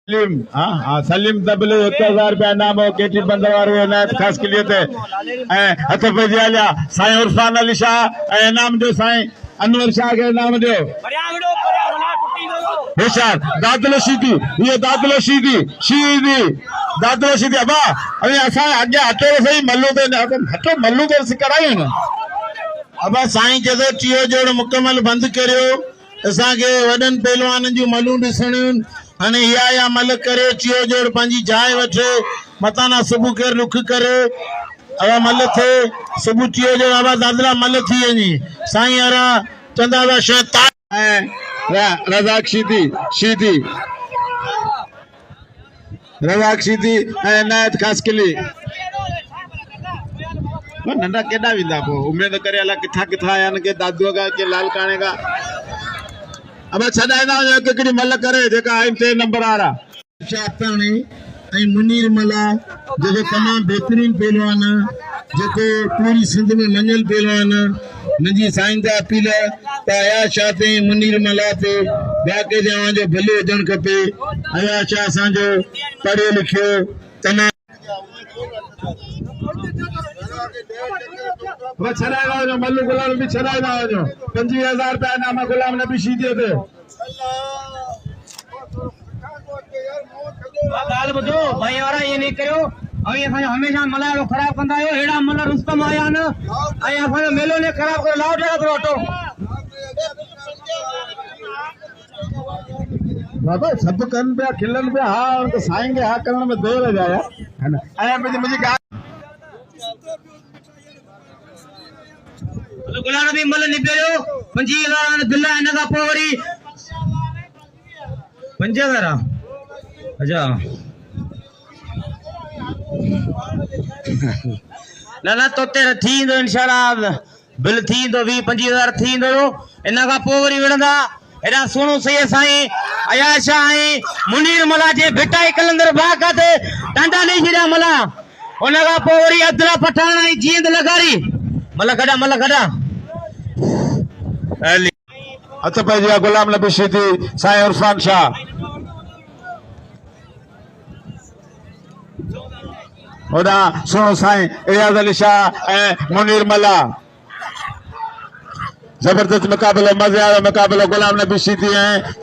सलीम सलीम तबले 1000 रुपया नाम हो केटी बंदवार इनायत खास के लिए थे हथ पे जिया साईं उर्फान अली शाह नाम दो साईं अनवर शाह के नाम दो होशियार दादलो शीदी ये दादलो शीदी दादलो शीदी अबा अभी असा आगे हटो सही मल्लू ते हटो मल्लू ते सिकरायो न अबा साईं जदो टियो जोड़ मुकम्मल बंद करियो असा के वडन पहलवान जो मल्लू दिसणियूं हाने या मल करे चियो जोड़ पंजी जाए वठे मताना सुबह के रुख करे अवा मल थे सुबह चियो जोड़ अवा दादरा मल थी वनी साईं यारा चंदा शैतान रज़ाक शीदी रज़ाक शीदी इनायत खास किली नंढा केॾा वेंदा पोइ उमेद करे अला किथां किथां आया आहिनि के दादूअ का के लाल काणे का अब छदाइना केकड़ी मल करे जेका आइन 3 नंबर आ रहा शातानी आई मुनीर मला जो तमाम बेहतरीन पहलवान जो पूरी सिंध में मंजल पहलवान नजी साईं दा अपील आया शाते मुनीर मला ते बाकी जवां जो भले हुजण खपे आया शाह असांजो पढ़ियो लिखियो तमाम छॾाए मल्लू गुलाम भी छॾाए 25,000 रुपया नामा गुलाम नबी शीदी ते गाल बुधो भाई वारा ये नहीं करो अभी असा हमेशा मलायो खराब कंदा आयो हेड़ा मन रुस्तम आया न आई असा मेलो ने खराब कर लाओ जगह तो ऑटो बाबा सब कन पे खिलन पे हां तो साईं के हा करण में देर है जाया है ना आया मुझे गुलाम नबी मल निबेरो 25,000 दिल्ला इन का पोवरी 5000 अच्छा ना तो तेरा थी दो इंशाल्लाह बिल थी दो 20-25,000 थी दो इन का पोवरी विणदा एडा सोनो सही साईं अयाशा आई मुनीर मला जे बेटा कलंदर बागत टांडा नहीं छिड़ा मला उन का पोवरी अदला पठान आई जींद लगारी मला गड़ा हथ पे जिया गुलाम नबी शीदी साईं उर्फान शाह ओदा सुनो साईं एयाज अली शाह मुनीर मला जबरदस्त मुकाबला मजे वाला मुकाबला गुलाम नबी शीदी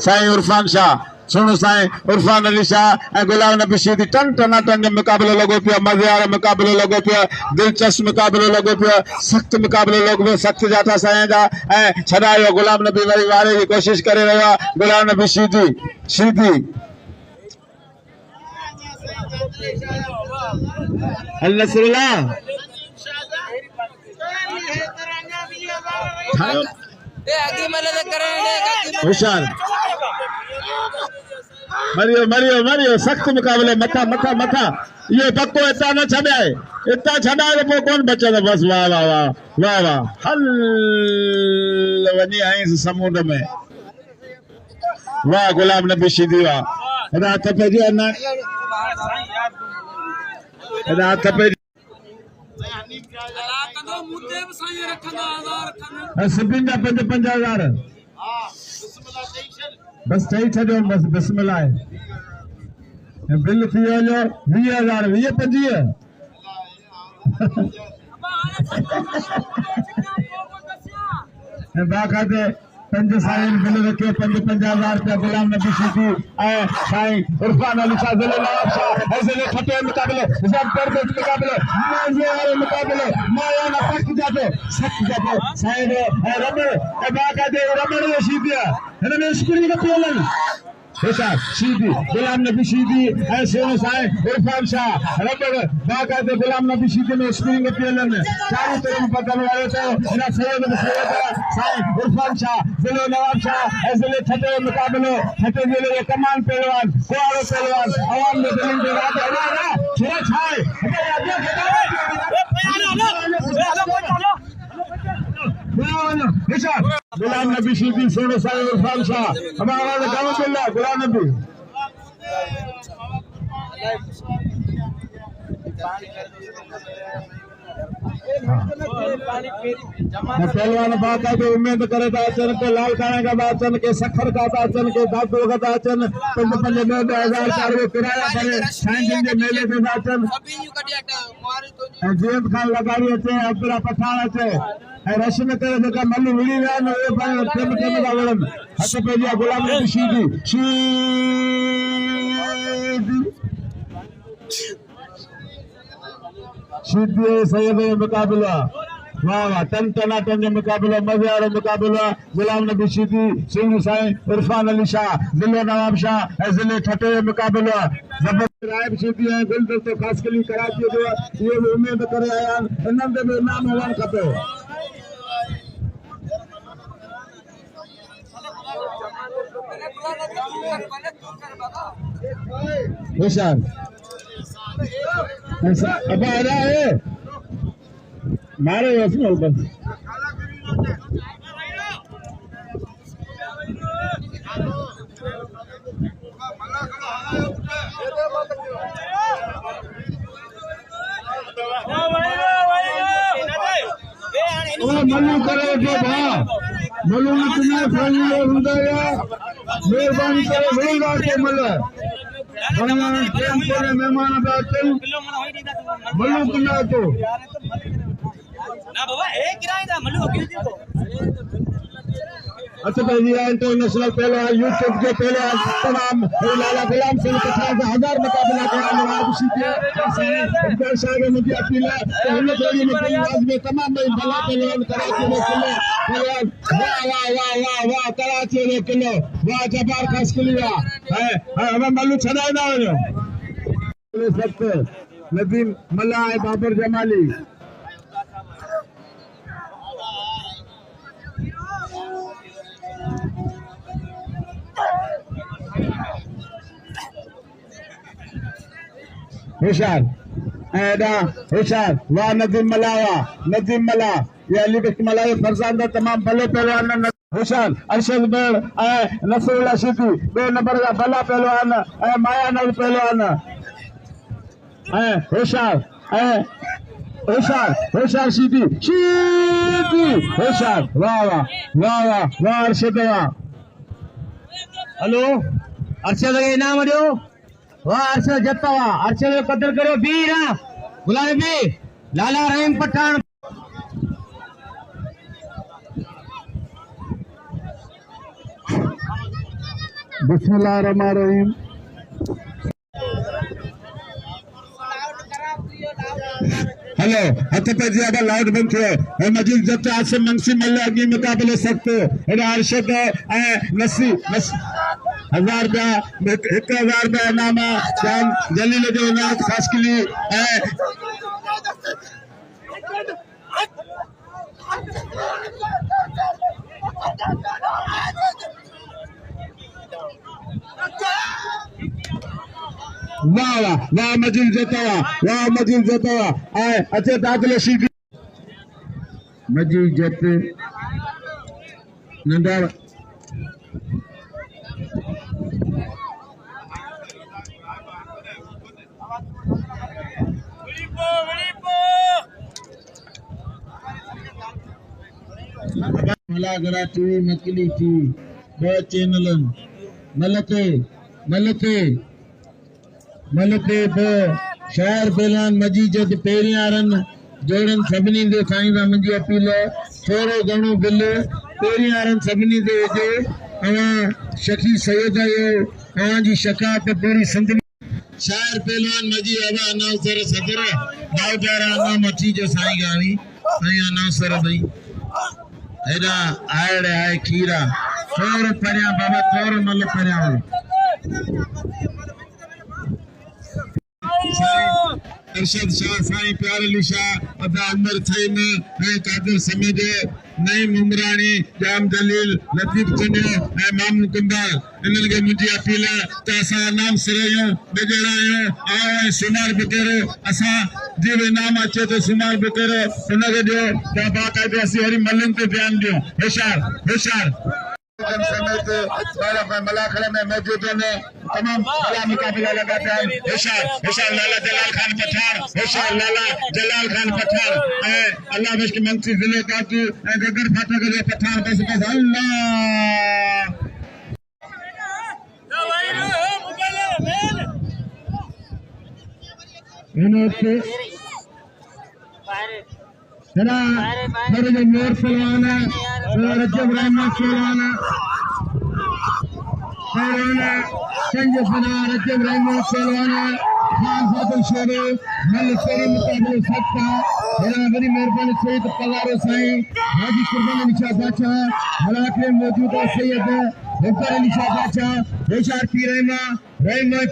साईं उर्फान शाह सुनो साईं उर्फान अली शाह गुलाम नबी शीदी टन टनाटन जो मुकाबलो लगो पिया मजे वाला मुकाबलो लगो पिया दिलचस्प मुकाबलो लगो पिया सख्त मुकाबलो लगो पिया सख्त जाता साईं जा छड़ायो गुलाम नबी वरी वारे की कोशिश करे रहा गुलाम नबी शीदी अल नसरुल्लाह होशियार मरियो सख्त मुकाबले मथा ये पक्को इतना न छड़ाए इतना छड़ाए तो कौन बचा था बस वाह हल वनी आई समुद्र में वाह गुलाम नबी शीदी वाह रात पे जो ना रात पे सभिन जा 50,000 बस चई छो बस बिस्मिल्लाह बिल थी वञो 20,000 25 बाकायदे 5 साईं बिल रखे 50,000 रुपया गुलाम नबी शीदी साईं उर्फान अली शाह ज़िले नवाब शाह ऐसे खटे मुकाबले जबरदस्त मुकाबले मजे वाले मुकाबले मायाना सख्त जातो साईं रमण बाकायदे रमण शीदी है ना स्कूल का पेलन होशियार शीदी गुलाम नबी शीदी ऐसे साईं उर्फान शाह रमण बाकायदे गुलाम नबी शीदी में स्क्रीन के पेलन चारों तरफ बदल वाले तो इना सैयद साईं उर्फान शाह ज़िले नवाब शाह ऐसे छठे मुकाबले छठे ज़िले कमान पहलवान कुआरो पहलवान आवाम में दिल्ली के राज हमारा छे छाए गुलाम नबी शीदी सोनो साईं उर्फान शाह हमारा गाँव मिला गुलाम नबी पहलवान बाकायदे उम्मीद करे था अचन के लाल खाने का अचन के सखर का अचन के दादू का अचन 5,000 चार किराया भरे साइन के मेले के अचन जीत खान लगावी अचे अब्दुल्ला पठान अचे रशन करे जेका मल्लू विड़ी विया न उहे पाण केम केम था वणन हथ पेजिया गुलाम नबी शीदी शीदी सैयद मुकाबला वाह वाह टन टन मुकाबला मजे वालो मुकाबला गुलाम नबी शीदी सिंह साईं इरफान अली शाह जिले नवाब शाह जिले ठटे मुकाबला जबरदस्त रायब शीदी है गुलदस्तो खास कली कराची जो ये उम्मीद करे आया इन्हनि ते बि नाम हुअणु खपे होशियार अब आ रहा है मारे उसमें ऊपर मल्लू करे जो भा मल्लू ने तुम्हें फैली होता है मेहरबानी करे वही बात है मल्लू प्रेम करे मेहमान बैठे मल्लू कुना तो ना बाबा एक किराए दा मल्लू अकेले तो अच्छा भाई इंटरनेशनल पहलवान यूट्यूब के पहलवान तमाम लाला गुलाम सिंह पठान का 1000 मुकाबला करा नवाब शीदी इकबाल शाह के मुझे अपील है तो हम जोड़ी में आज में तमाम भाई भला पहलवान कराची में किलो पहलवान वाह वाह वाह वाह वाह कराची में किलो वाह जबार खास किलिया है हमें मल्लू छड़ाए ना हो सख्त नदीम मल्ला है बाबर जमाली होशियार ऐडा होशियार वाह नदीम मला ये अली बिक मला फरजांदा तमाम भले पहलवान होशियार अरशद बेड़ नसरुल्लाह शीदी 2 नंबर का भला पहलवान माया नल पहलवान होशियार होशियार शीदी होशियार वाह वाह वाह वाह वाह अरशद वाह हेलो अर्शद के इनाम दियो वाह अर्शद जत्ता वाह अर्शद जो कदर करो वीर गुलाम नबी लाला रहीम पठान बिस्मिल्लाहिर्रहमानिर्रहीम हेलो हथ पे जी अब लाउड बंद थियो मजीद जब आसिम मंसी मल्ला अगी मुकाबले सकते अरशद नसी 1000 रुपया 1000 रुपया इनाम शाम जलील जो इनाम खास के लिए वाह वाह वाह मजीद जतवा अच्छे दाखिले शीदी मजीद जत नंदा मलागरा टीवी मकली थी 2 चैनलन मलते शहर पहलवान मजीजत पेरियां रन जोड़न सभिनी दे साईं दा मुंहिंजी अपील थोरो घणो बिल पेरियां रन सभिनी दे विझो शकी सैयद आयो जी शकात पूरी सिंध शहर पहलवान मजी अवा अनाउंसर सदर नावजारा नाम अची जो साईं गावी साईं अनाउंसर भई एडा आड़े आए खीरा थोरो परियां बाबा थोरो मल परियां अरशद शाह साईं प्यार अली शाह अदा उमर थई में कादिर समेत नईम उमरानी जाम जलील लतीफ चंडियो मामू कुंडाल इन्हनि खे मुंहिंजी अपील आहे त असां नाम सिरायूं बिगड़ा आहियूं आओ शुमार बि करो असां जी बि नाम अचे त शुमार बि करो हुनखे ॾियो त बाक़ाइदे असीं वरी मलनि ते ध्यानु ॾियूं होशियार समेत मलाखड़ा में मौजूद हैं तमाम बड़ा मुकाबला लगाते हैं हिशार लाला जलाल खान पठान हिशार लाला जलाल खान पठान अल्लाह बख्श मंत्री जिले का तू गगर फाटक के पठान बस अल्लाह तेरा मेरे जो मोर सलवाना रजब रहमान सलवाना संजय सना रजब रहमान सलवाना खान फातल शेरे मल तेरी मुकाबले सकता मेरा बड़ी मेहरबानी सैयद पलारो साईं हाजी कुर्बानी निशा बादशाह मलाके मौजूद है सैयद मुफ्तर निशा बादशाह बेशार की रहमा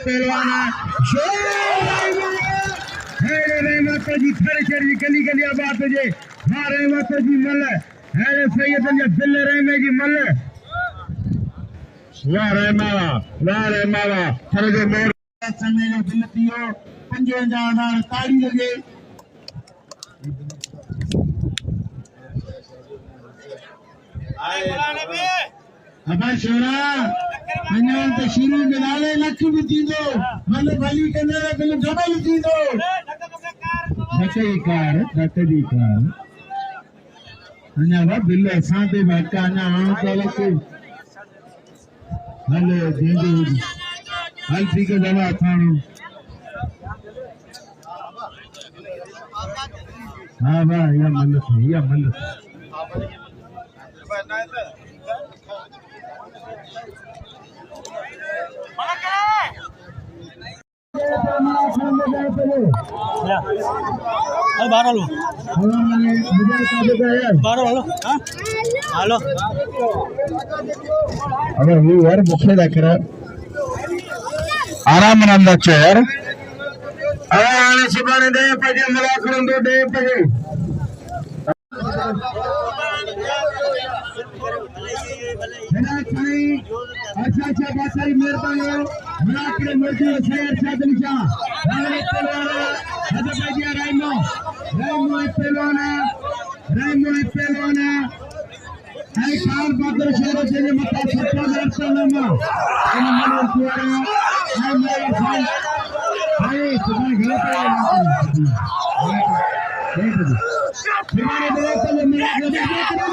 पहलवाना माता जी थारे शहर जी गली गली आबाद जे हारे माता जी मल है सैयद दिल रहमे जी मल वाह रहमा थारे जो मोर समय जो दिल थियो 55,000 ताली लगे अबा शोरा अन्या तो शुरू में नाले लख भी थींदो मन भली कंदे बिल डबल थींदो घटदी कार अन्या वा बिल असां ते बाका अन्या हां तलक हले देंदो हल थी के दवा थाणो हां वाह या मन हेलो अबे वो यार मुखे देख रहा आराम नंदा चेयर आने सुबाने दे पजे मुलाकरन दो दे पजे अच्छा बासाई मेहरबानी मुलाकरे मौजूद शेर शादी शाह राणे पहलवान हजरत भाई राइमो पहलवान आई खान बहादुर शेर से मता सत्ता दर्शनमा इन मन कुआरा आई मेरे भाई भाई सुबह घर पे तुम्हारे दो पहले मेरा तुम्हारे दो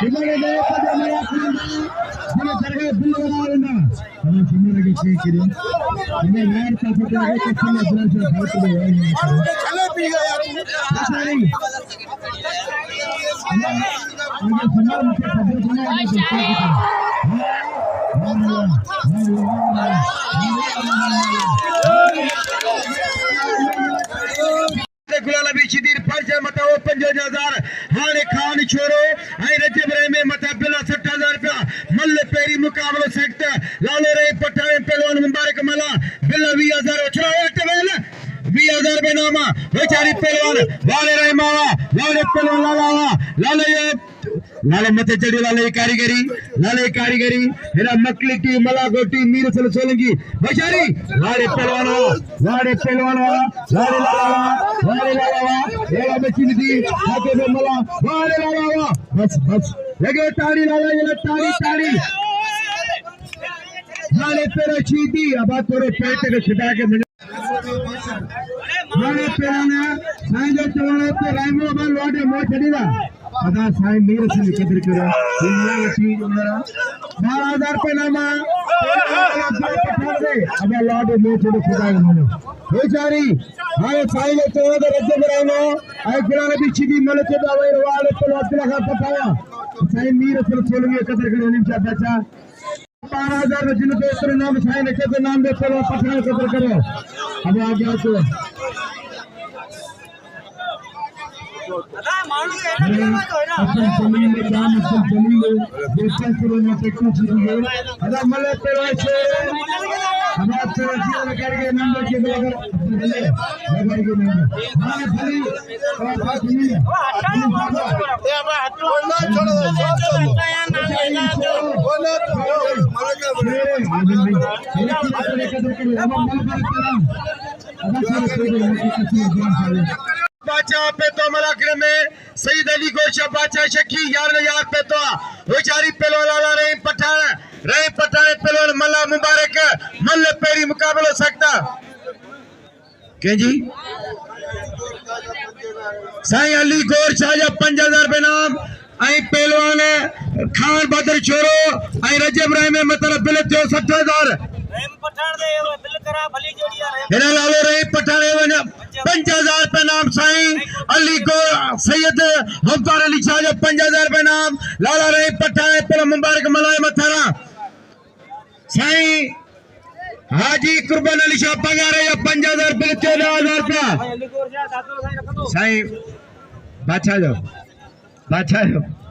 पहले मेरा हम दरगाह बिल बना लेना हम तुम्हारे के ठीक करें हमें यार का पता है कि तुम अपना से बहुत बड़े चलो पी गया यार नहीं हमें समाज में खबर सुना गुलाला भी शिदीर फर्ज मता 50,000 हाने खान छोरो आई रजब रे में मता बिला 60,000 रुपया मल्ल पेरी मुकाबलो सकता लाले रे पठाने पहलवान मुबारक मला बिला 20,000 छड़ा टेबल 20,000 रुपए नामा बेचारी पहलवान वाले रे मावा लाले पहलवान लाले लाले मते चढ़ी लाले कारीगरी हेरा मकली टी मला गोटी मीर सल सोलंगी बेचारी लाले पहलवान लाले लाला ये बची दी आगे में मला वाले लाला बस लगे ताड़ी लाला ये ताड़ी लाले तेरा चीटी अब तोरे पेट के छिटा के लाले पेराना साईं जो चवणो ते राइमो बल वाडे मो छडीदा अदा साईं मीर से कदर करो दुनिया वसी मेरा 12,000 रुपए नामा अब लाडे मो छडे छिटा के बेचारी हाय साईं जो चवणो ते रजब राइमो आई गुलाला भी छिदी मल के दावे वाले तो अब्दुल्ला का पठाया साईं मीर से सोलंगे कदर करो निशा बच्चा 12,000 में जिन दोस्तों नाम साईं के तो नाम दे चलो पठाया कदर करो अब आ गया तो अपन जमीन में काम अपन जमीन में बेचन करो ना टेक्नो चीज़ अदा मले पेरो छे हम आप तेरा जीवन करके नंबर के अगर लगा के नहीं हां खाली और बात नहीं है ये बात बोलना छोड़ो बोलना बादशाह पे तो मलाकड़े में सईद अली गोशा बादशाह शकी 11,000 पे तो बेचारी पहलवान लाला रहीम पठान पहलवान मल्ला मुबारक मल्ल पेरी मुकाबलो सकता के जी साईं अली गोर शाह जा 5,000 पे नाम आई पहलवान खान बदर छोरो आई रजब राय में मतलब बिल थियो 60,000 रहीम पठान दे बिल करा भली जोड़िया हिना लालो रहीम पठान 5,000 पे नाम साईं अली गोर सैयद हफ्तार अली शाह जा 5,000 पे नाम लाला रहीम पठान पर मुबारक मलाए मथारा साईं हाजी कुर्बान अली शाह पगार या 5,000 बिल 14,000 रुपया अली गोर जा सातो साईं रखंदो साईं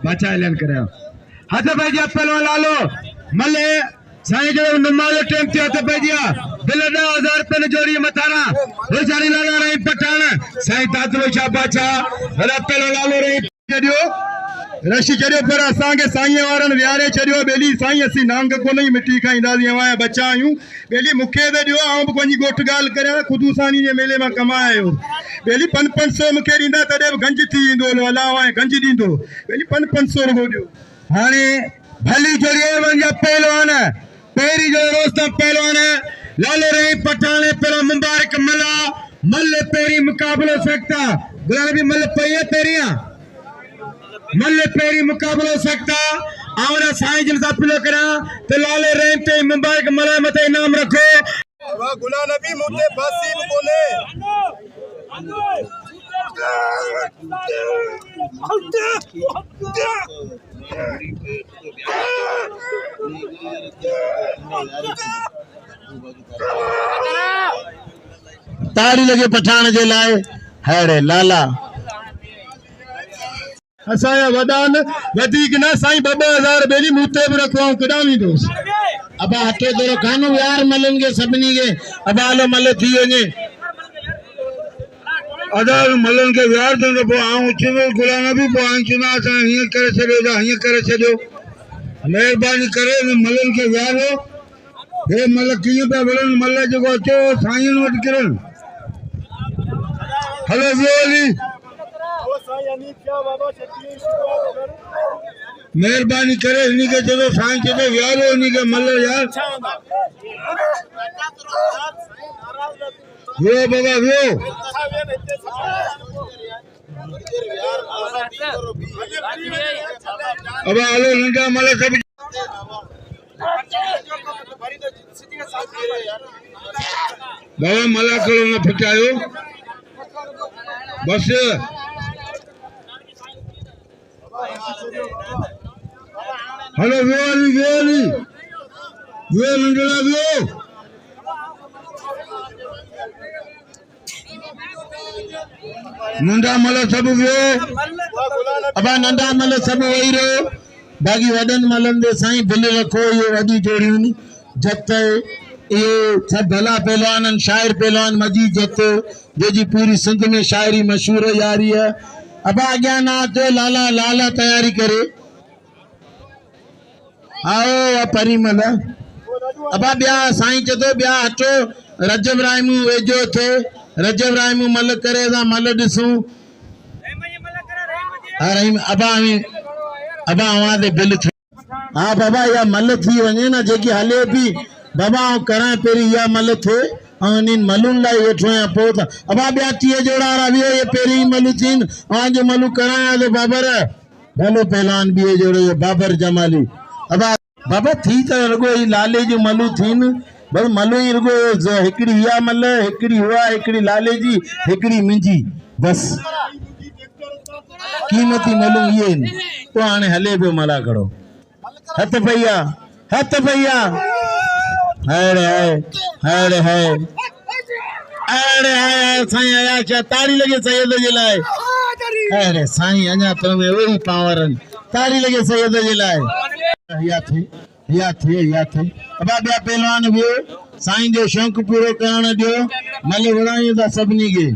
बादशाह ऐलान करे हथ भाई जी पहलवान लालो मले साईं जो नमाज टाइम थियो हथ भाई जी बिल 10,000 रुपये जोड़ी मथाना बेचारी लाला रही पठान साईं तातलो शाह बादशाह हला पहलवान लालो रही छडियो रशी छडियो पर असांखे साईं वारनि विहारे छडियो बेली साईं असीं नांग कोन ई मिटी खाईंदासीं हवाया बच्चा आहियूं बेली मूंखे त ॾियो ऐं बि पंहिंजी ॻोठ ॻाल्हि करियां ख़ुदूसानी जे मेले मां कमायो बेली 500 मूंखे ॾींदा तॾहिं बि गंज थी ईंदो अलाह गंज ॾींदो बेली 500 रुगो ॾियो हाणे भली जोड़िए वञा पहलवान पहिरीं जो रोस्ता पहलवान लालो रही पठान पहिरियों मुबारक मला मल पहिरीं मुक़ाबिलो सकता गुलाबी मल पई है पहिरियां मल पेरी मुकाबलो सकता और साईं जिन पिलो करा तो लाले रहीम ते मुबारक मला मते इनाम रखो वाह गुलाम नबी मुते बासी बोले ताड़ी लगे पठान जे लाए हैरे लाला असाया वदान वधिक ना साईं 2,000 बेली मुते भी रखवाऊं कडावी दोस अब हटे तोरो खानो यार मलन के सबनी के अब आलो मल थी वने अदार मलन के यार तो पो आऊं चवे गुलाम भी पो आऊं चना सा हिय करे छडो जा हिय करे छडो मेहरबानी करे मलन के यार हे मल किए पे वलन मल जो अचो साईं वट करन हेलो जोली मेहरबानी करे इन्हीं के चलो साईं चलो यार इन्हीं के मल्लो यार वो बाबा वो अब आलो लंडा मल्लो सब बाबा मला करो न फटायो बस हेलो वेली नंदड़ा नंदा मल सब अब नंदा मल सब वही रहो बाकी वडन मलन दे साईं बिल रखो ये वडी जोड़ियूं जत ये सब भला पहलवान शायर पहलवान मजीद जत जी पूरी सिंध में शायरी मशहूर यारी है अब आज्ञा ना तो लाला लाला तैयारी करे आओ परिमल अब ब्या साईं चतो ब्या हटो रजब रायमू वेजो थे रजब रायमू मल करे दा मल दिसू रहीम अब आवा दे बिल हाँ बाबा या मल थी वने ना जेकी हले भी बाबा करा पेरी या मल थे मलून लाई वेठो या पोत अब ब्या 30 जोड़ा रवियो ये पेरी मलू थीन जो मलू कराया तो बाबर भलो पहलवान भी जोड़ो ये बाबर जमाली अब बाबा थी तो रगो ही लाले जो मलू थीन बस मलू ही रगो हिकड़ी या मल हिकड़ी हुआ हिकड़ी लाले जी हिकड़ी मिंजी बस कीमती मलू ये तो आने हले पे मला करो हथ भैया अरे अरे साईं आया ताड़ी लगे सैयद जे लाए अरे साईं अञा तो में वही पावरन ताड़ी लगे सैयद जे लाए या थे अब बया पहलवान भी साईं जो शौक पूरो करण दियो मल वड़ाई दा सबनी के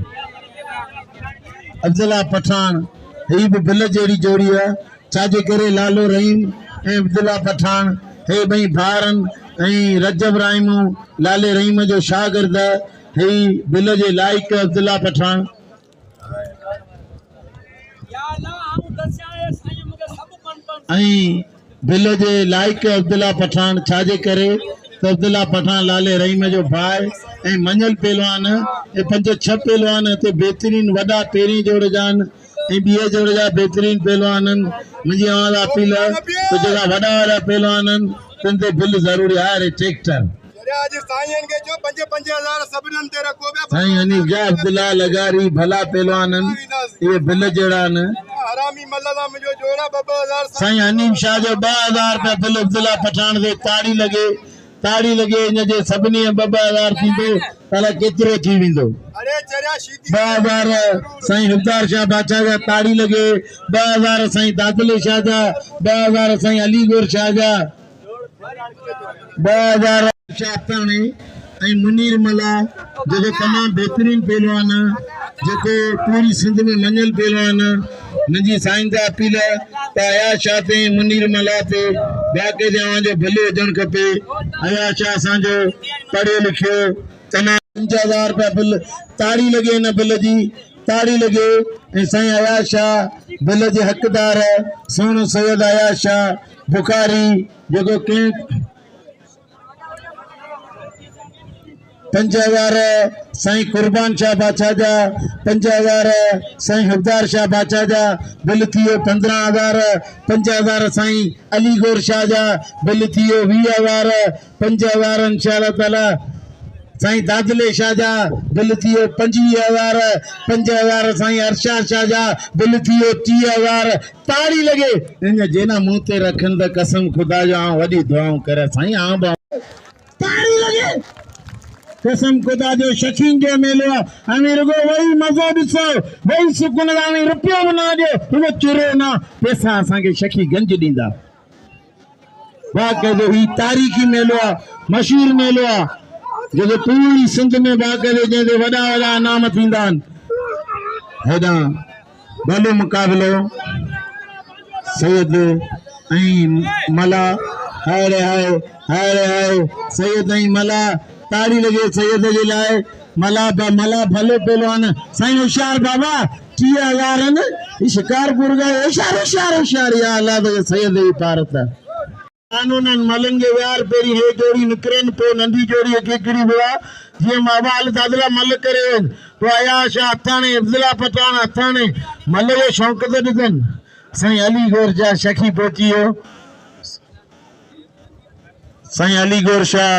अब्दुल्ला पठान ही भी बिल जेड़ी जोड़ी है चाजे करे लालो रहीम ए अब्दुल्ला पठान हे भई भारन रजब रायमू लाले रहीम जो शागिर्द हे बिल जे लाइक अब्दुल्ला पठान ऐं दिल जे लाइक अब्दुल्ला पठान छाजे करे त अब्दुल्ला पठान लाले रहीम जो भाई ऐं मञल पहलवान ऐं 5-6 पहलवान हिते बहितरीन वॾा पहिरीं जोड़ जा आहिनि ऐं ॿिए जोड़ जा बहितरीन पहलवान आहिनि। मुंहिंजी आवाज़ अपील आहे त जेका वॾा पहलवान आहिनि तिन ते बिल ज़रूरी आहे ट्रैक्टर साईं हनीफ जा अब्दुल्ला लगारी भला पहलवान आहिनि इहे बिल जहिड़ा आहिनि। साईं हनीफ शाह जो 2000 रुपया बिल अब्दुल्ला पठान ते ताड़ी लगे इन जे सभिनी 2000 थींदो भला केतिरो थी वेंदो। 2000 साईं हिफ्तार शाह बादशाह जा ताड़ी लगे 2000 साईं दादले शाह जा 2000 साईं अलीगोर शाह जा 2000 शाहताणी ऐं मुनीर मला जेको तमामु बहितरीन पहलवान जेको पूरी सिंध में मञल पहलवान। मुंहिंजी साईं ते अपील आहे त अयाज शाह ते मुनीर मला ते बाक़ी जवान जो बिल हुजणु खपे। अयाज शाह असांजो पढ़ियो लिखियो तमामु 5000 रुपया बिल ताड़ी लगे हिन बिल जी ताड़ी लगे ऐं साईं अयाज शाह बिल जे हक़दार सोनो सैयद अयाज शाह बुखारी जेको कंहिं 5000 साईं कुर्बान शाह बादशाह जा 5000 साईं हफ्तार शाह बादशाह जा बिल थियो 15000 5000 साईं अलीगोर शाह जा बिल थियो 20000 5000 इंशाअल्लाह ताला साईं दादले शाह जा बिल थियो 25000 5000 साईं अरशद शाह जा बिल थियो 30000 ताड़ी लगे इन जेना मुंह ते रखन त कसम खुदा जो वॾी दुआऊं करे साईं ताड़ी लगे कसम खुदा जो शकीन जो मेलो हमें रुगो वही मज़ो ॾिसो वही सुकून हमें रुपयो बि न ॾियो रुगो चुरो न पैसा असांखे शकी गंज ॾींदा। बाक़ाइदो ही तारीख़ी मेलो आहे मशहूर मेलो आहे जेको पूरी सिंध में बाक़ाइदे जंहिंते वॾा इनाम थींदा आहिनि। हेॾां भलो मुक़ाबिलो सैयद ऐं मला हाय सैयद ऐं मला ताड़ी लगे सैयद जे लाइ मला भलो पहलवान साईं होशियार बाबा 30000 न शिकारपुर गए होशियार या अल्लाह तो सैयद जी पारत कानूनन मलंगे व्यार पेरी हे जोड़ी निकरन पो नंदी जोड़ी केकड़ी हुआ जे मावाल दादला मल करे तो अयाज शाह हथाणे अब्दुल्ला पठान हथाणे मल जो शौक़ तो ॾिसनि साईं अलीगोर जा शखी पहुचियो साईं अलीगोर शाह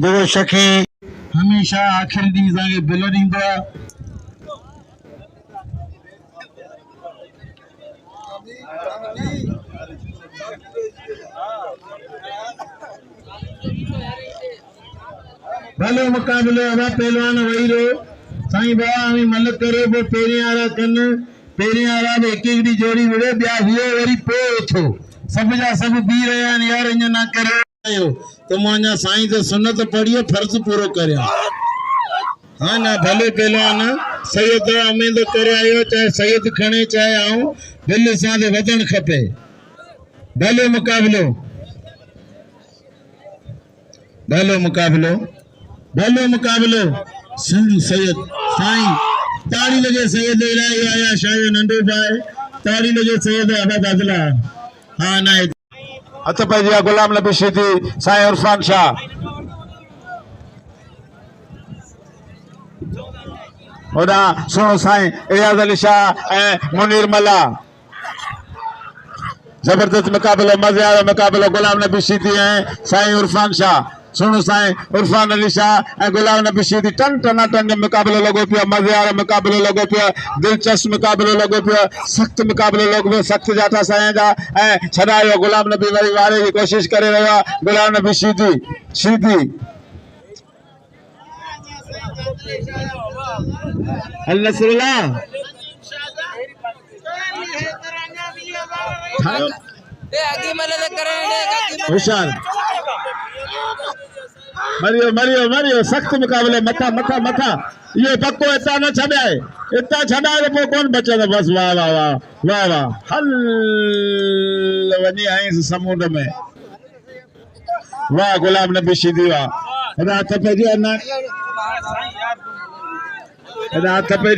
जेको शखी हमेशा आखिरी ॾींहुं असांखे बिल ॾींदो आहे। भलो मुक़ाबिलो हवा पहलवान वही रहो साईं बाबा हमें मल करे पोइ पहिरें वारा कनि पहिरें वारा बि हिकु हिकिड़ी जोड़ी विड़े ॿिया वीहो वरी पोइ वेठो सभु जा सभु बीह रहिया आहिनि यार ईअं न करे तो मुझे साईं तो सुन्नत पढ़ियो फर्ज पूरो कर हाँ ना भले पहलवान सैयद उम्मीद करे आयो चाहे सैयद खणे चाहे आऊं दिल सां ते वधण खपे। भलो मुक़ाबिलो सिंध सैयद साईं ताड़ी लगे सैयद इलाही आया शाह नंढो भाई ताड़ी लगे सैयद अहमद अदला हाँ ना हथ पैजी गुलाम नबी शीदी साईं इरफान शाह ओदा सुनो साईं इजाज अली शाह मुनीर मला जबरदस्त मुकाबलो मजे वाला मुकाबलो गुलाम नबी शीदी साईं इरफान शाह सुनो साईं इरफान अली शाह गुलाम नबी शीदी टन मुकाबलो लगो पियो मजे वाला मुकाबलो लगो पियो दिलचस्प मुकाबलो लगो पियो सख्त मुकाबलो लगो पियो सख्त जाता साईं जा छड़ायो गुलाम नबी वरी वारे की कोशिश करे रहा गुलाम नबी शीदी अल्लाह होशियार मरियो सख्त मुकाबले मथा ये पक्को इतना न छड़ाए इतना छड़ाए तो कौन बचे बस वाह हल वनी आई समुद्र में वाह गुलाम नबी शीदी वाह रात पे